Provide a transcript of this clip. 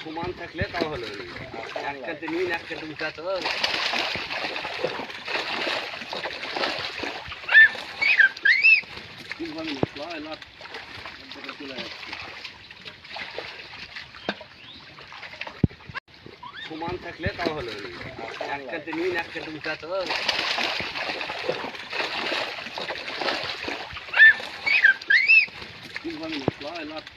সমান থাকলে তাও হলো এক কাতে নিন এক কাতে উঠা তো সমান থাকলে তাও হলো এক কাতে নিন এক কাতে উঠা তো কি